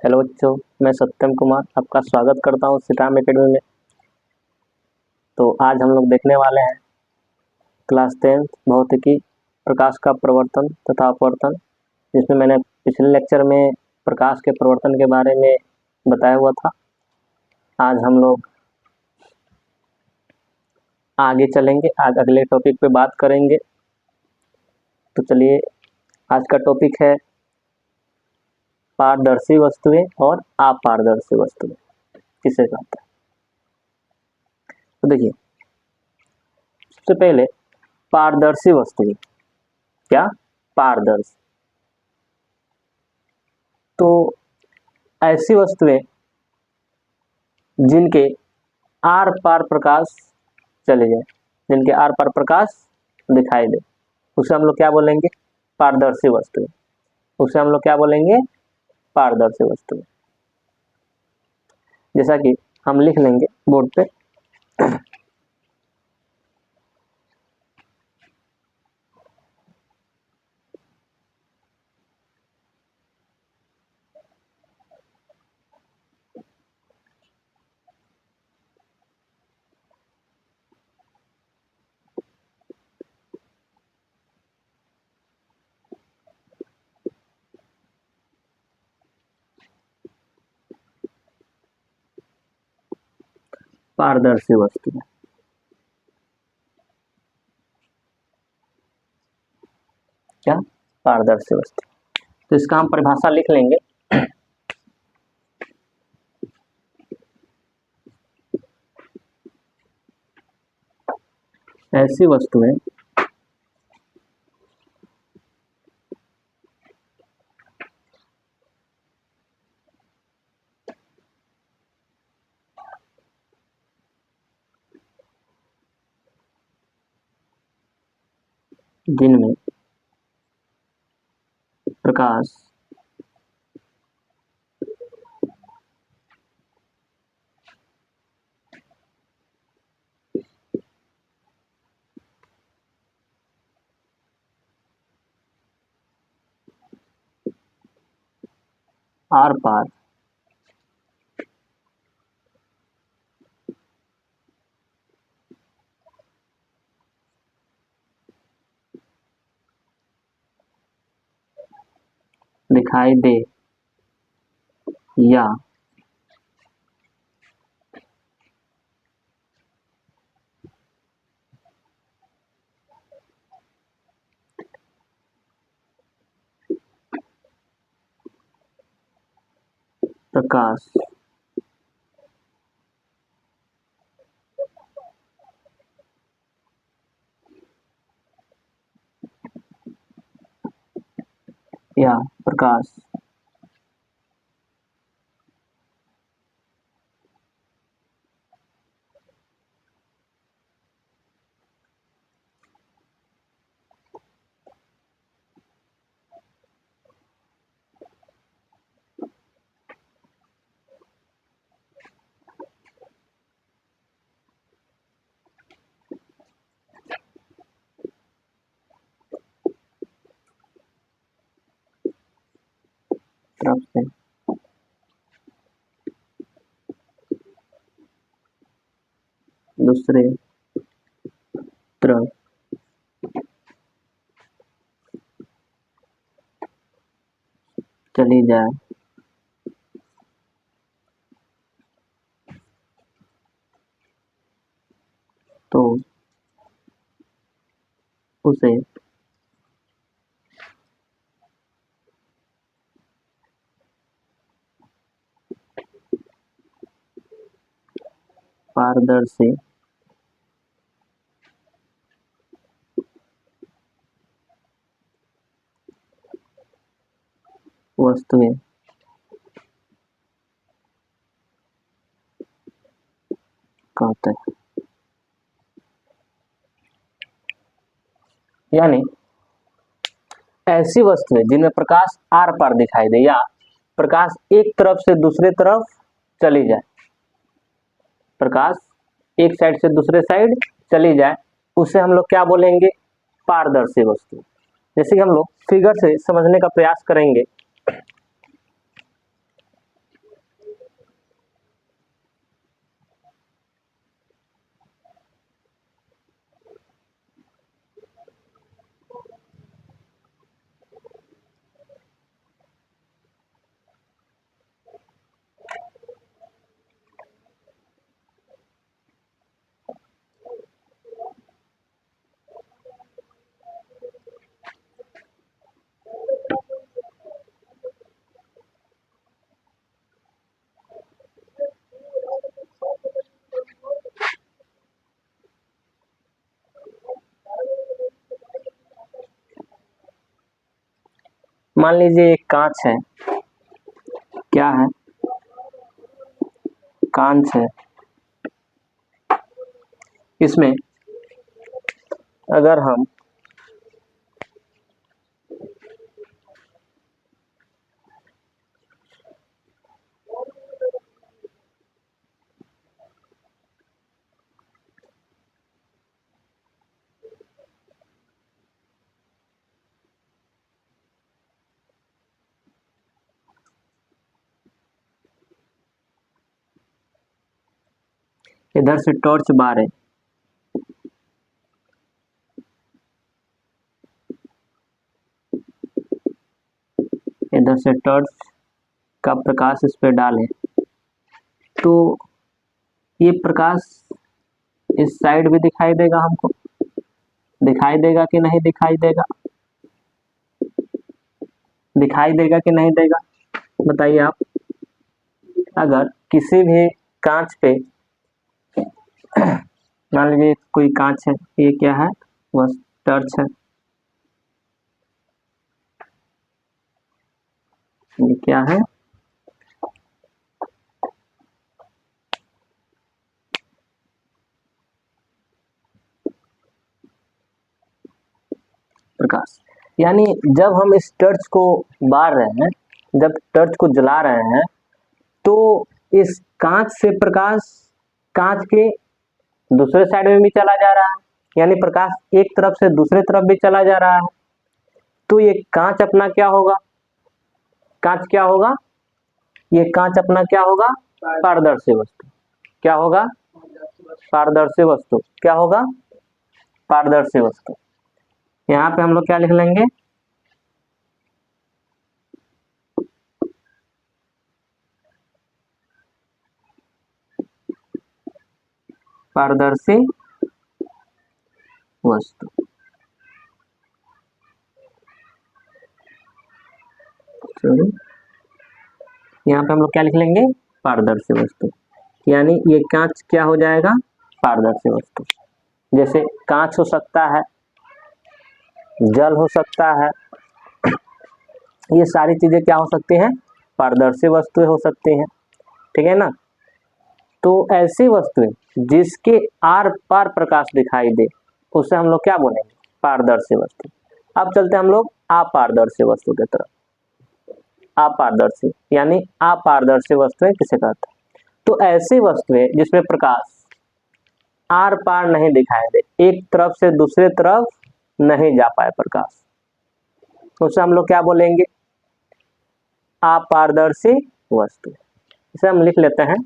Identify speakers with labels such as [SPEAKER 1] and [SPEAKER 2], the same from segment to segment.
[SPEAKER 1] Hello बच्चों, मैं सत्यम कुमार आपका स्वागत करता हूँ सिटाम एकेडमी में। तो आज हम लोग देखने वाले हैं क्लास 10 भौतिकी प्रकाश का प्रवर्तन तथा अपवर्तन, जिसमें मैंने पिछले लेक्चर में प्रकाश के प्रवर्तन के बारे में बताया हुआ था। आज हम लोग आगे चलेंगे, आज अगले टॉपिक पे बात करेंगे। तो चलिए, आज का टॉपिक है पारदर्शी वस्तुएं और अपारदर्शी वस्तुएं किसे कहते हैं। तो देखिए, सबसे पहले पारदर्शी वस्तुएं क्या पारदर्शी, तो ऐसी वस्तुएं जिनके आर पार प्रकाश चले जाए, जिनके आर पार प्रकाश दिखाई दे, उसे हम लोग क्या बोलेंगे? पारदर्शी वस्तुएं। उसे हम लोग क्या बोलेंगे? पारदर्शी वस्तुएं। जैसा कि हम लिख लेंगे बोर्ड पे, पारदर्शी वस्तुएं। क्या पारदर्शी वस्तु, तो इसका हम परिभाषा लिख लेंगे। ऐसी वस्तुएं जिनमें प्रकाश आर पार दिखाई दे या प्रकाश या प्रकाश तरफ से दूसरे तरफ चली जाए तो उसे पारदर्शी वस्तुएं कहते हैं। यानी ऐसी वस्तुएं जिनमें प्रकाश आर पार दिखाई दे या प्रकाश एक तरफ से दूसरे तरफ चली जाए, प्रकाश एक साइड से दूसरे साइड चली जाए, उसे हम लोग क्या बोलेंगे? पारदर्शी वस्तु। जैसे कि हम लोग फिगर से समझने का प्रयास करेंगे। मान लीजिए एक कांच है, क्या है, कांच है। इसमें अगर हम इधर से टॉर्च बार है, इधर से टॉर्च का प्रकाश इस पे डालें तो ये प्रकाश इस साइड भी दिखाई देगा, हमको दिखाई देगा कि नहीं दिखाई देगा, दिखाई देगा कि नहीं देगा, बताइए आप। अगर किसी भी कांच पे मान लीजिए कोई कांच है, ये क्या है, बस टॉर्च है, ये क्या है, प्रकाश। यानी जब हम इस टॉर्च को बार रहे हैं, जब टॉर्च को जला रहे हैं, तो इस कांच से प्रकाश कांच के दूसरे साइड में भी चला जा रहा है, यानी प्रकाश एक तरफ से दूसरे तरफ भी चला जा रहा है। तो ये कांच अपना क्या होगा, कांच क्या होगा, ये कांच अपना क्या होगा, पारदर्शी वस्तु। क्या होगा, पारदर्शी वस्तु। क्या होगा, पारदर्शी वस्तु। यहाँ पे हम लोग क्या लिख लेंगे, पारदर्शी वस्तु। यहाँ पे हम लोग क्या लिख लेंगे, पारदर्शी वस्तु। यानी ये कांच क्या हो जाएगा, पारदर्शी वस्तु। जैसे कांच हो सकता है, जल हो सकता है, ये सारी चीजें क्या हो सकती हैं, पारदर्शी वस्तुएं हो सकती हैं, ठीक है ना। तो ऐसी वस्तुएं जिसके आर पार प्रकाश दिखाई दे, उसे हम लोग क्या बोलेंगे, पारदर्शी वस्तु। अब चलते हैं हम लोग अपारदर्शी वस्तु की तरफ। अपारदर्शी यानी अपारदर्शी वस्तुएं किसे कहते हैं, तो ऐसी वस्तुएं जिसमें प्रकाश आर पार नहीं दिखाई दे, एक तरफ से दूसरे तरफ नहीं जा पाए प्रकाश, उसे हम लोग क्या बोलेंगे, अपारदर्शी वस्तु। इसे हम लिख लेते हैं,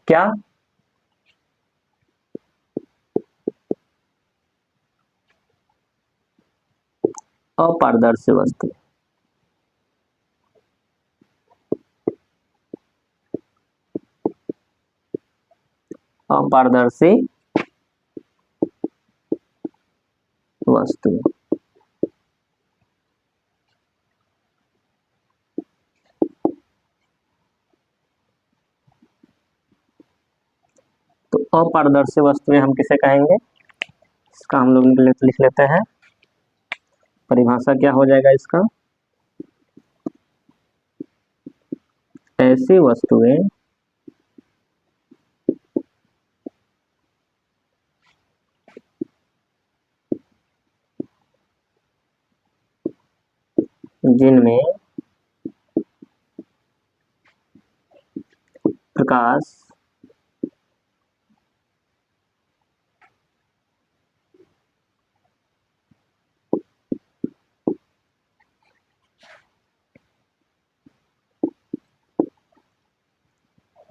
[SPEAKER 1] क्या, अपारदर्शी वस्तु। अपारदर्शी वस्तु। तो अपारदर्शी वस्तुएं हम किसे कहेंगे, इसका हम लोग लिख लेते हैं, परिभाषा क्या हो जाएगा इसका, ऐसी वस्तुएं जिनमें प्रकाश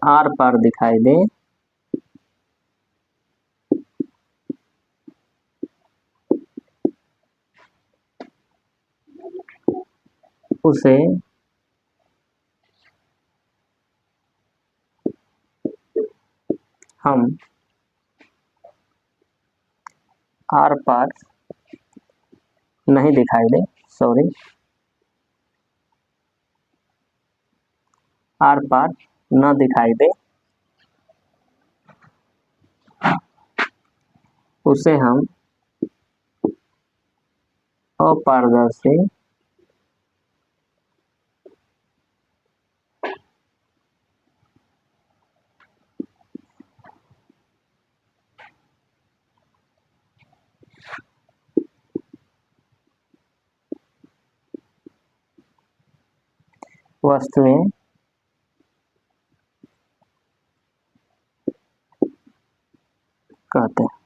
[SPEAKER 1] आर पार दिखाई दे, उसे हम आर पार नहीं दिखाई दे, सॉरी, आर पार न दिखाई दे, उसे हम अपारदर्शी वस्तुएं कहते हैं।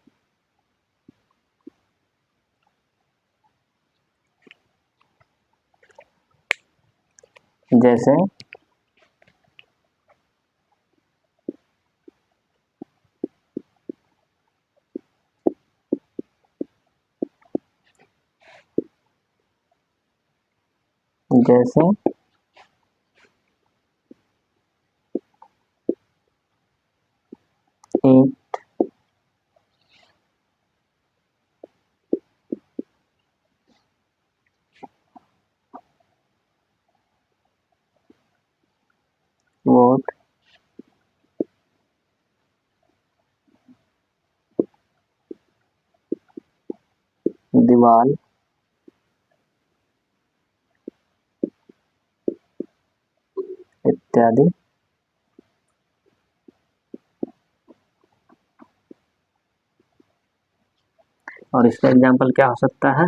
[SPEAKER 1] जैसे जैसे ईंट, वोट, दीवार, इत्यादि। और इसका एग्जाम्पल क्या हो सकता है?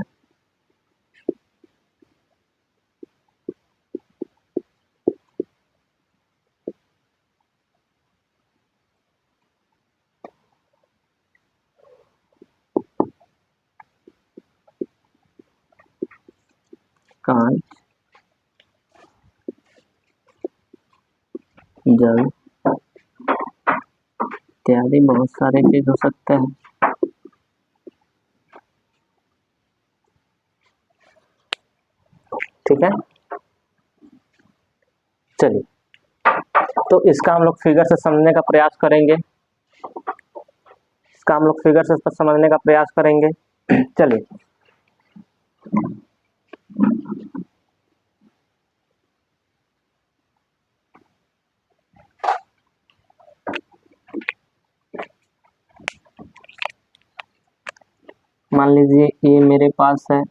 [SPEAKER 1] कांच, जल इत्यादि बहुत सारे चीज हो सकते हैं। ठीक है, चलिए तो इसका हम लोग फिगर से समझने का प्रयास करेंगे। इसका हम लोग फिगर से समझने का प्रयास करेंगे। चलिए मान लीजिए ये मेरे पास है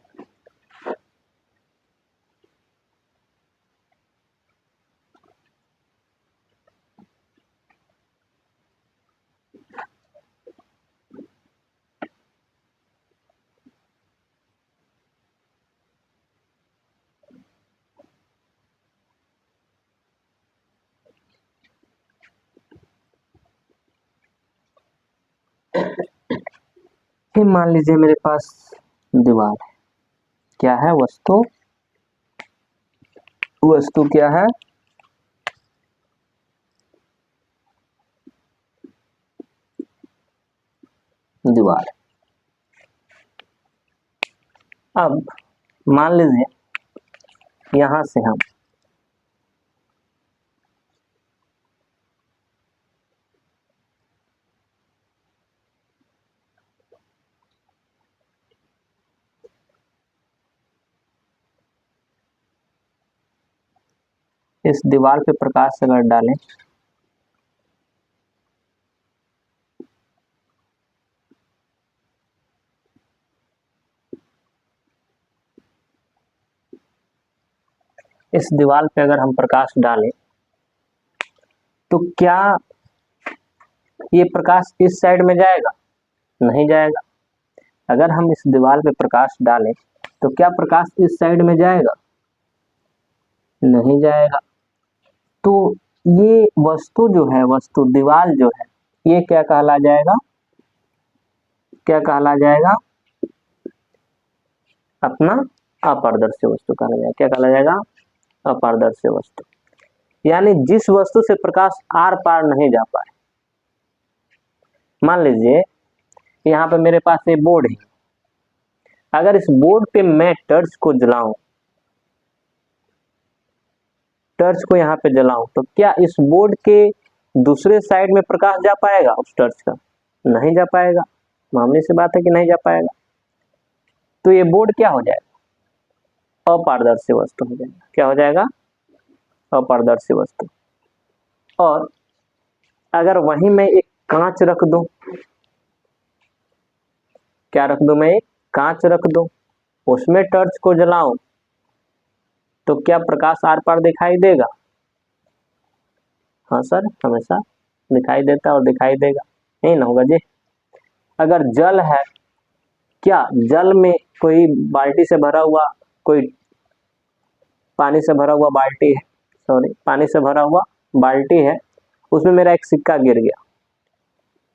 [SPEAKER 1] फिर मान लीजिए मेरे पास दीवार है। क्या है? वस्तु। वस्तु क्या है? दीवार। अब मान लीजिए यहां से हम इस दीवार पे प्रकाश अगर डालें इस दीवार पे अगर हम प्रकाश डालें तो क्या ये प्रकाश इस साइड में जाएगा? नहीं जाएगा। अगर हम इस दीवार पे प्रकाश डालें तो क्या प्रकाश इस साइड में जाएगा? नहीं जाएगा। तो ये वस्तु जो है, वस्तु दीवार जो है, ये क्या कहला जाएगा? क्या कहला जाएगा? अपना अपारदर्शी वस्तु कहला जाएगा। क्या कहला जाएगा? अपारदर्शी वस्तु। यानी जिस वस्तु से प्रकाश आर पार नहीं जा पाए। मान लीजिए यहाँ पे मेरे पास ये बोर्ड है। अगर इस बोर्ड पे मैं टर्च को जलाऊं, टर्च को यहाँ पे जलाऊं, तो क्या इस बोर्ड के दूसरे साइड में प्रकाश जा पाएगा उस टर्च का? नहीं जा पाएगा। मामूली सी बात है कि नहीं जा पाएगा। तो ये बोर्ड क्या हो जाएगा? अपारदर्शी वस्तु हो जाएगा। क्या हो जाएगा? अपारदर्शी वस्तु। और अगर वहीं मैं एक कांच रख दूं, क्या रख दूं? मैं एक कांच रख दूं, उसमें टॉर्च को जलाऊं तो क्या प्रकाश आर पार दिखाई देगा? हाँ सर, हमेशा दिखाई देता और दिखाई देगा, नहीं ना होगा जी। अगर जल है, क्या जल में कोई बाल्टी से भरा हुआ, कोई पानी से भरा हुआ बाल्टी है, सॉरी पानी से भरा हुआ बाल्टी है, उसमें मेरा एक सिक्का गिर गया,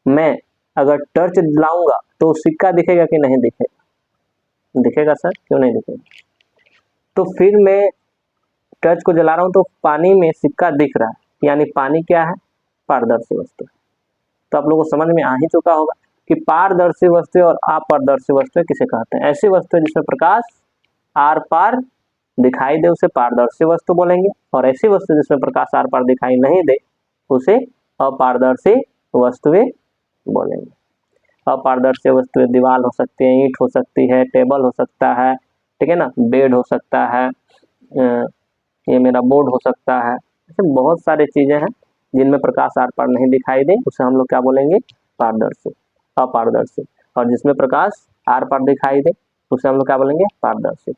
[SPEAKER 1] मैं अगर टॉर्च लाऊंगा तो सिक्का दिखेगा कि नहीं दिखेगा? दिखेगा सर, क्यों नहीं दिखेगा? तो फिर मैं टॉर्च को जला रहा हूं तो पानी में सिक्का दिख रहा है, यानी पानी क्या है? पारदर्शी वस्तु। तो आप लोगों को समझ में आ ही चुका होगा कि पारदर्शी वस्तु और अपारदर्शी वस्तु किसे कहते हैं। ऐसी वस्तु जिसमें प्रकाश आर पार दिखाई दे उसे पारदर्शी वस्तु बोलेंगे, और ऐसी वस्तु जिसमें प्रकाश आर पार दिखाई नहीं दे उसे अपारदर्शी वस्तुएं बोलेंगे। अपारदर्शी वस्तुएं दीवार हो सकती है, ईंट हो सकती है, टेबल हो सकता है, ठीक है ना, बेड हो सकता है, ये मेरा बोर्ड हो सकता है। ऐसे बहुत सारी चीजें हैं जिनमें प्रकाश आर पार नहीं दिखाई दे उसे हम लोग क्या बोलेंगे? पारदर्शी, अपारदर्शी। और जिसमें प्रकाश आर पार दिखाई दे उसे हम लोग क्या बोलेंगे? पारदर्शी।